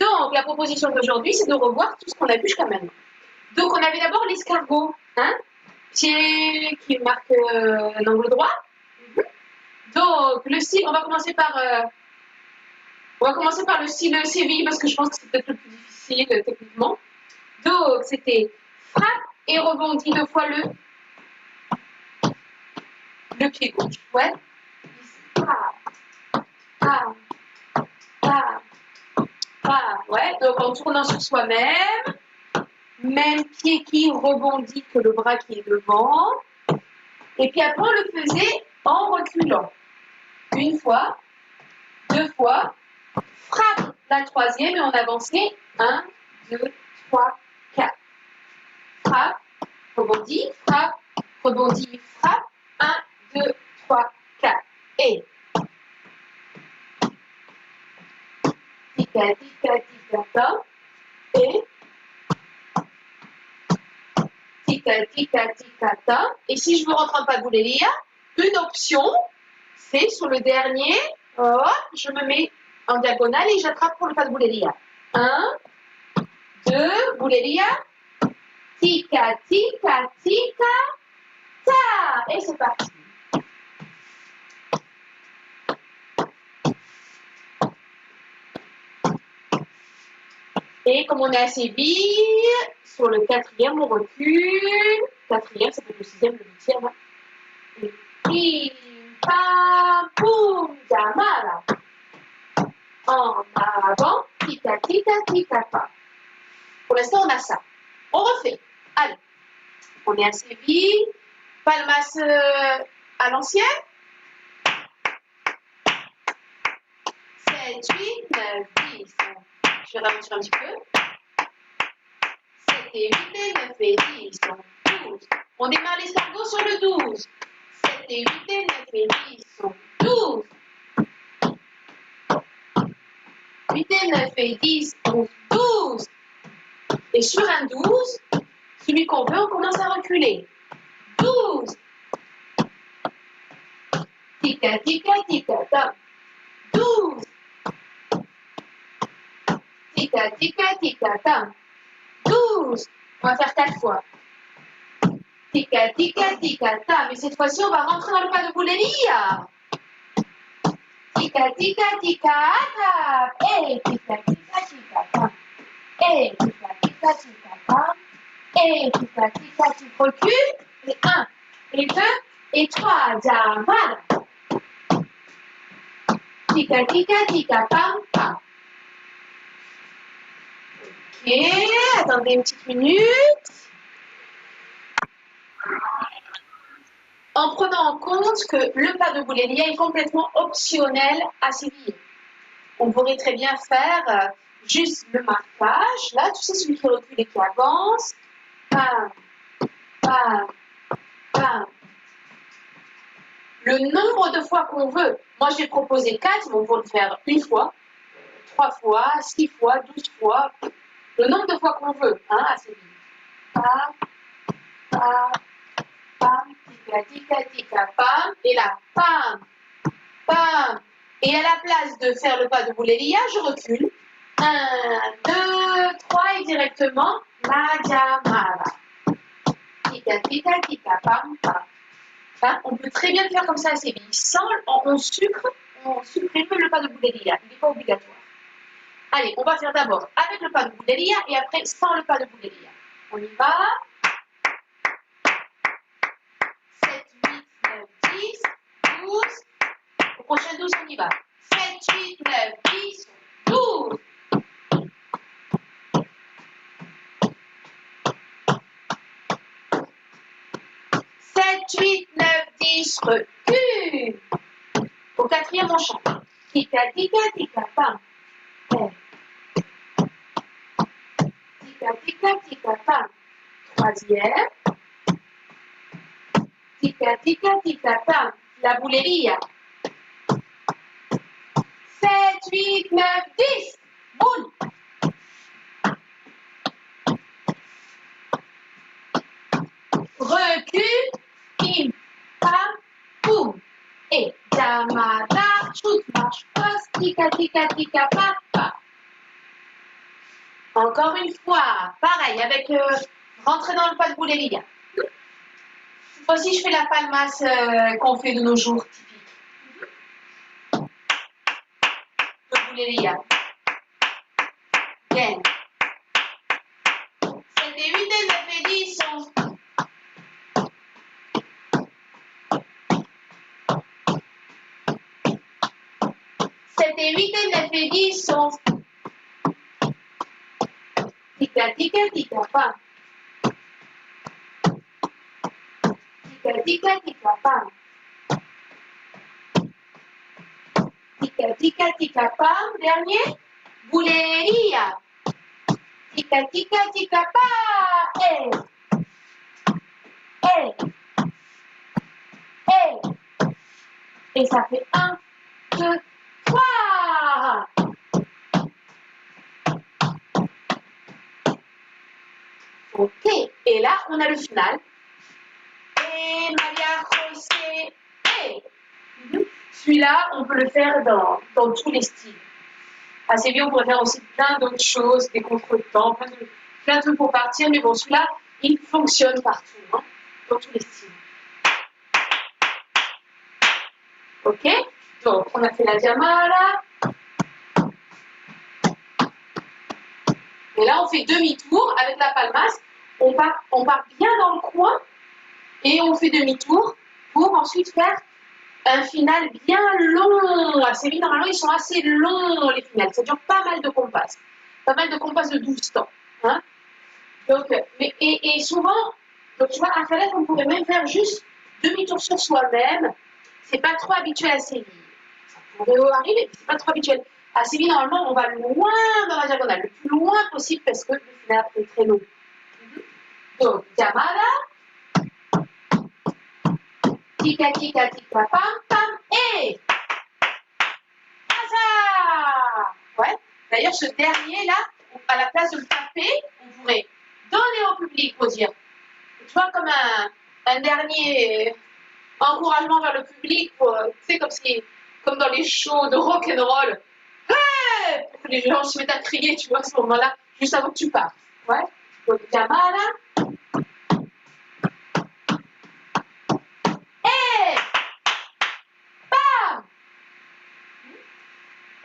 Donc, la proposition d'aujourd'hui, c'est de revoir tout ce qu'on a vu jusqu'à maintenant. Donc, on avait d'abord l'escargot, hein, pied qui marque un angle droit. Donc, le style, on va commencer par le style séville parce que je pense que c'est peut-être le plus difficile techniquement. Donc, c'était frappe et rebondit 2 fois le pied gauche. Ouais. Ouais. Donc, en tournant sur soi-même, même pied qui rebondit que le bras qui est devant. Et puis après, on le faisait en reculant. 1 fois, 2 fois, frappe la 3e et on avançait 1, 2, 3, 4. Frappe, rebondit, frappe, 1, 2, 3, 4. Et tica, tica, tica, ta. Et tica, tica, tica, ta. Et si je veux rentrer en pas de boulélia, une option, c'est sur le dernier, hop, je me mets en diagonale et j'attrape pour le pas de boulélia. 1, 2, boulélia. Tica, tica, tica, ta. Et c'est parti. Et comme on est assez vite, sur le 4e, on recule. 4e, ça peut être le 6e, le 8e. Hein. Et pim, pam, poum, jamala. En avant, tica, tica, tica, pa. Pour l'instant, on a ça. On refait. Allez. On est assez vite. Palmas à l'ancienne. 7, 8, 9, 10. Je vais ralentir un petit peu. 7 et 8 et 9 et 10. 12. On démarre l'escargot sur le 12. 7 et 8 et 9 et 10. 12. 8 et 9 et 10. 11. 12. Et sur un 12, celui qu'on veut, on commence à reculer. 12. Tica, tica, tica, ta. 12. Tica, tica, tica, ta. 12. On va faire 4 fois. Tica, tica, tica, ta. Mais cette fois-ci, on va rentrer dans le pas de boulélia. Tica, tica, tica, ta. Et tica, tica, tica, ta. Et tica, tica, tica, ta. Et tica, tica, tu recules. Et 1, et 2, et 3. Jamala. Tica, tica, tica, pam, pam. Ok, attendez une petite minute. En prenant en compte que le pas de boulélia est complètement optionnel à séville. On pourrait très bien faire juste le marquage. Là, tu sais, celui qui recule et qui avance. Pam, pam, pam. Le nombre de fois qu'on veut. Moi, je vais proposer 4, mais on peut le faire 1 fois, 3 fois, 6 fois, 12 fois. Le nombre de fois qu'on veut, hein, à séville. Pam, pam, pam, tica, tica, tica, pam. Et là, pam, pam. Et à la place de faire le pas de boulélia, je recule. 1, 2, 3 et directement la jamala. Tica, tica, tica, pam, pam. Hein, on peut très bien le faire comme ça à séville. On supprime le pas de boulélia. Il n'est pas obligatoire. Allez, on va faire d'abord avec le pas de boulélia et après sans le pas de boulélia. On y va. 7, 8, 9, 10, 12. Au prochain 12, on y va. 7, 8, 9, 10, 12. 7, 8, 9, 10, recule. Au 4e, on chante. Tica, tica, tica, pam. Tica, tica, tica, pam. 3e. Tica, tica, tica, pam. La boulélia. 7, 8, 9, 10. Boule. Recule. Pim, pam, poum. Et jamada, shoot, marche, poste, tica, tica, tica, pa, pa. Encore une fois, pareil, avec rentrer dans le pas de Bouléria. Cette fois-ci, je fais la palmasse qu'on fait de nos jours typiques. De Bouléria. Bien. 7 et 8 et 9 et 10, 11. 7 et 8 et 9 et 10, 11. Tica, tica, tica, pam. Tica, tica, tica, pam. Tica, tica, tica, pam. Dernier. Bouléria. Tica, tica, tica, pam. Hey. Hey. Hey. Et ça fait 1, 2, 3. Ok. Et là, on a le final. Et Maria José. Hey. Celui-là, on peut le faire dans tous les styles. Assez bien, on pourrait faire aussi plein d'autres choses, des contretemps, plein de trucs pour partir, mais bon, celui-là, il fonctionne partout, hein, dans tous les styles. Ok? Donc, on a fait la diamala. Et là, on fait demi-tour avec la palmasse. On part bien dans le coin et on fait demi-tour pour ensuite faire un final bien long. Assez vite, normalement, ils sont assez longs, les finales. Ça dure pas mal de compasses. Pas mal de compasses de 12 temps. Hein? Donc, et souvent, donc, tu vois, à Khaled, on pourrait même faire juste demi-tour sur soi-même. C'est pas trop habituel à Séville. Ça pourrait arriver, mais c'est pas trop habituel. À Séville, normalement, on va loin dans la diagonale, le plus loin possible parce que le final est très long. Donc, Diamala. Tika, tika, tika, pam, pam, et Asa. Ouais. D'ailleurs, ce dernier-là, à la place de le taper, on pourrait donner au public, pour dire. Tu vois, comme un dernier encouragement vers le public, tu sais, comme dans les shows de rock'n'roll. Hey! Pour que les gens se mettent à crier, tu vois, à ce moment-là, juste avant que tu partes. Ouais. Donc, Jamala. Hey! Bam!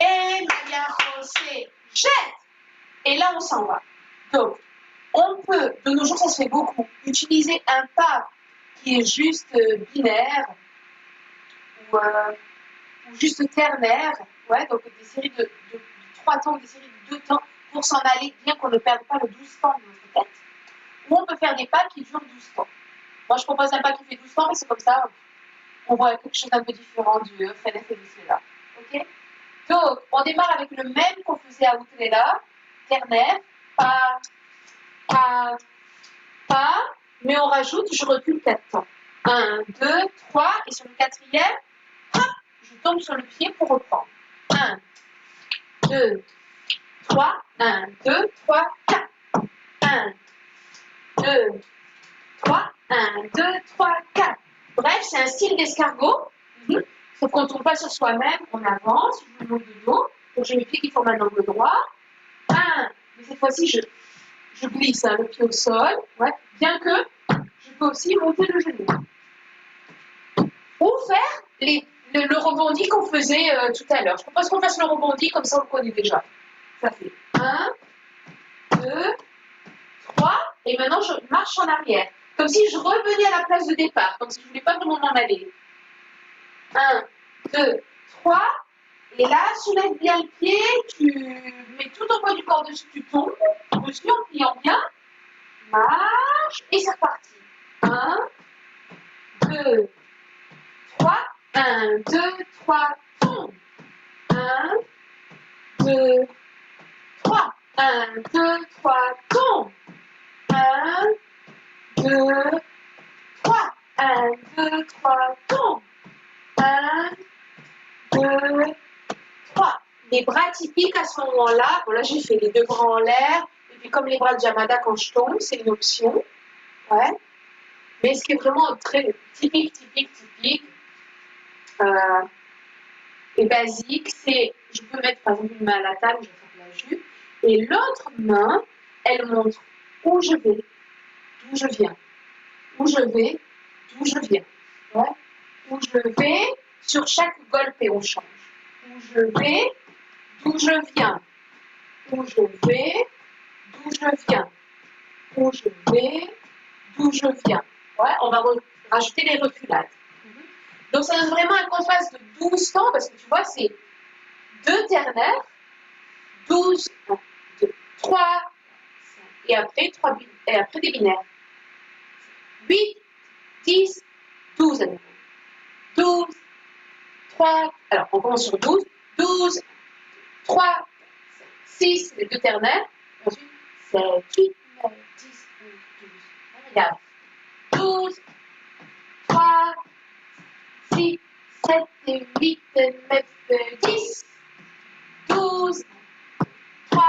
Et Maria José jette. Et là, on s'en va. Donc, on peut, de nos jours, ça se fait beaucoup, utiliser un pas qui est juste binaire ou juste ternaire, ouais, donc des séries de 3 temps ou des séries de 2 temps pour s'en aller, bien qu'on ne perde pas le 12 temps de notre tête. Ou on peut faire des pas qui durent 12 temps. Moi, je propose un pas qui fait 12 temps, mais c'est comme ça, on voit quelque chose d'un peu différent du Fenef et du Slela. Ok? Donc, on démarre avec le même qu'on faisait à Outrela, ternaire, pas, pas, pas, mais on rajoute, je recule 4 temps. 1, 2, 3, et sur le quatrième, hop, je tombe sur le pied pour reprendre. 1, 2, 3, 1, 2, 3, 4. 1, 2, 3, 1, 2, 3, 4. Bref, c'est un style d'escargot. Sauf qu'on ne tourne pas sur soi-même, on avance, je vous montre de dos. Donc j'ai mes pieds qui forment un angle droit. 1, mais cette fois-ci, je glisse le pied au sol. Ouais. Bien que je peux aussi monter le genou. Ou faire le rebondi qu'on faisait tout à l'heure. Je propose qu'on fasse le rebondi, comme ça on le connaît déjà. Ça fait 1, 2, 3, et maintenant je marche en arrière. Comme si je revenais à la place de départ, comme si je ne voulais pas vraiment m'en aller. 1, 2, 3, et là, soulève bien le pied, tu mets tout ton poids du corps dessus, tu tombes, dessus en pliant bien, marche, et c'est reparti. 1, 2, 3, 1, 2, 3, tombe. 1, 2, 3, 1, 2, 3, tombe. 1, 2, 3, 1, 2, 3, tombe. 1, 2, 3. Les bras typiques à ce moment-là, bon là j'ai fait les 2 bras en l'air, et puis comme les bras de Jamada quand je tombe, c'est une option. Ouais. Mais ce qui est vraiment très typique, et basique, c'est, je peux mettre par exemple une main à la table, je vais faire la jupe, Et l'autre main, elle montre où je vais, d'où je viens. Où je vais, d'où je viens. Ouais. Où je vais, sur chaque golpe on change. Où je vais, d'où je viens. Où je vais, d'où je viens. Où je vais, d'où je viens. Ouais, on va rajouter les reculades. Donc ça donne vraiment un contraste de 12 temps parce que tu vois, c'est 2 ternaires, 12, 1, 2, 3, et après, et après des binaires. 8, 10, 12 à nouveau. 12, 3, alors on commence sur 12, 12, 3, 6, les 2 ternaires, ensuite 7, 8, 9, 10, 11, 12. Regarde. 12, 3, 6, 7, 8, 9, 10, 12, 3,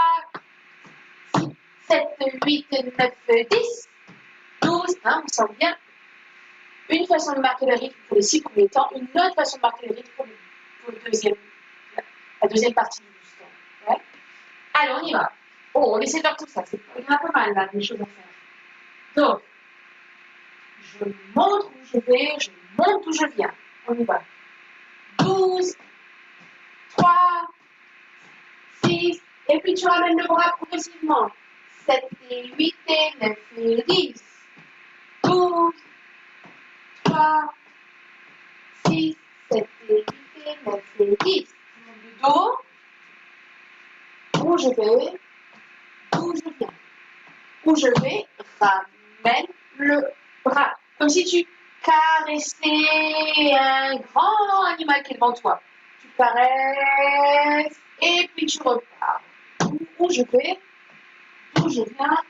6, 7, 8, 9, 10, 12, hein, on sent bien. Une façon de marquer le rythme pour les 6 premiers temps, une autre façon de marquer le rythme pour la deuxième partie du temps. Ouais. Allez, on y va. Oh, on essaie de faire tout ça. Il y en a pas mal là, des choses à faire. Donc, je montre où je vais, je montre d'où je viens. On y va. 12, 3, 6, et puis tu ramènes le bras progressivement. 7 et 8 et 9 et 10. 12, 3, 6, 7 et 8 et 9 et 10. Le dos, où je vais, d'où je viens. Où je vais, ramène le bras. Comme si tu caressais un grand animal qui est devant toi. Tu caresses et puis tu repars. Où je vais, d'où je viens,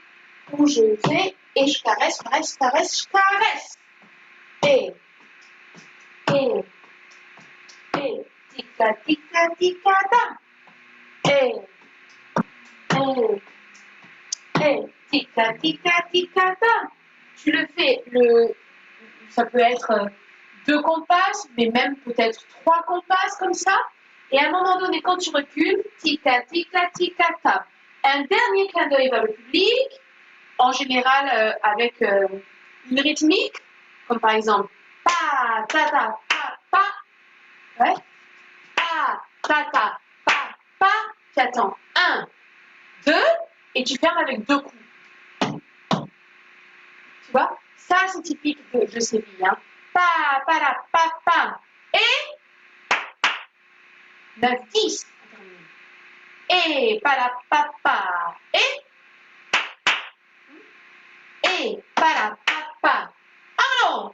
où je vais, et je caresse, caresse, caresse, je caresse. Et, tica, tica, tica, ta. Tica, tica, tica, ta. Tu le fais, ça peut être 2 compasses, mais même peut-être 3 compasses comme ça. Et à un moment donné, quand tu recules, tica, tica, tica, ta. Un dernier clin d'œil vers le public, en général avec une rythmique, comme par exemple pa, ta, ta, pa, pa. Ouais. Pa, ta, ta, pa, pa. Tu attends 1, 2, et tu fermes avec 2 coups. Tu vois, ça c'est typique de Séville. Hein. Pa, pa, la, pa, pa. Et 9, 10. Et pa, la, pa, pa. Et pa, la, pa, pa. Oh!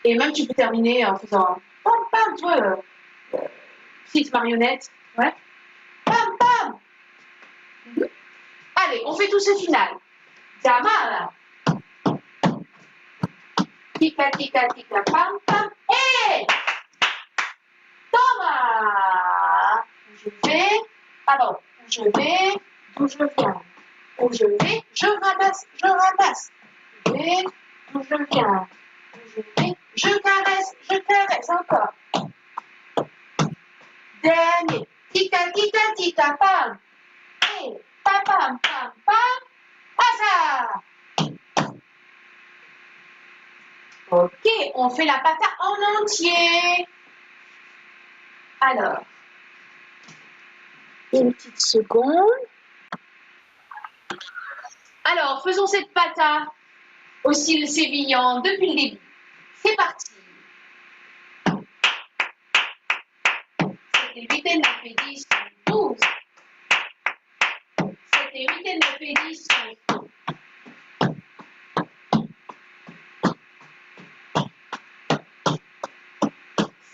Et même tu peux terminer en faisant pam, pam, tu vois, petite marionnette. Ouais. Pam, pam. Allez, on fait tout ce final. Jamala. Tica, tica, tica, pam, pam. Et toma. Où je vais, pardon, où je vais, d'où je viens. Où je vais, je ramasse, je ramasse. Où je vais, d'où je viens. Où je vais, je caresse encore. Dernier. Tica, tica, tica, pam. Et pam, pam, pam, pam. Passa. Ok, on fait la pata en entier. Alors, une petite seconde. Alors, faisons cette pata au style sévillan depuis le début. C'est parti. 7 et 8 et 9 et 10, 12. 7 et 8 et 9 et 10, 11.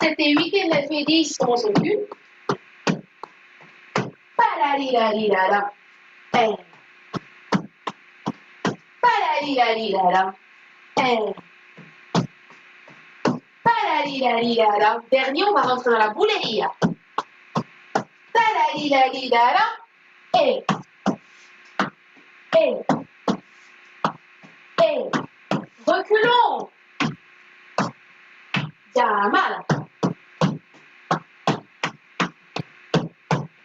7 et 8 et 9 et 10, 11 et 1. Palalilala. Palalilala. Palalilala. Dernier, on va rentrer dans la bouleria. Palalilala. Et. Reculons. Jamala.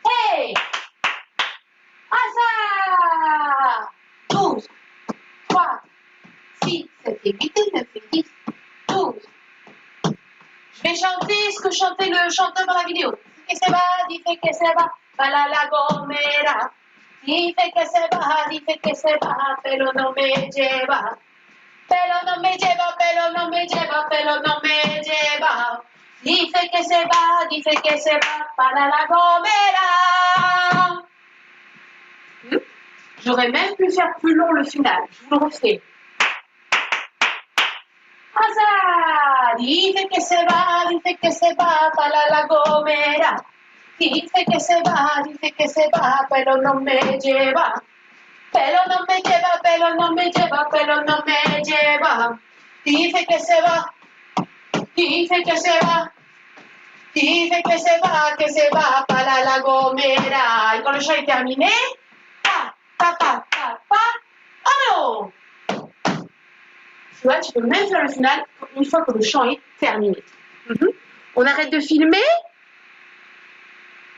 Hey. et 8 et 9 et 10, 12. Je vais chanter ce que chantait le chanteur dans la vidéo. Dice que se va para la gomera. Dice que se va, pero no me lleva. Pero no me lleva, pero no me lleva, pero no me lleva. Dice que se va para la gomera. J'aurais même pu faire plus long le final. Je vous le refais. Asa, dice que se va para la gomera. Dice que se va, pero no me lleva. Pero no me lleva, pero no me lleva, pero no me lleva. Dice que se va, dice que se va. Dice que se va para la gomera. Et quand le chant est terminé, pa, pa, pa, pa, pa, oh non! Tu vois, tu peux même faire le final une fois que le chant est terminé. On arrête de filmer.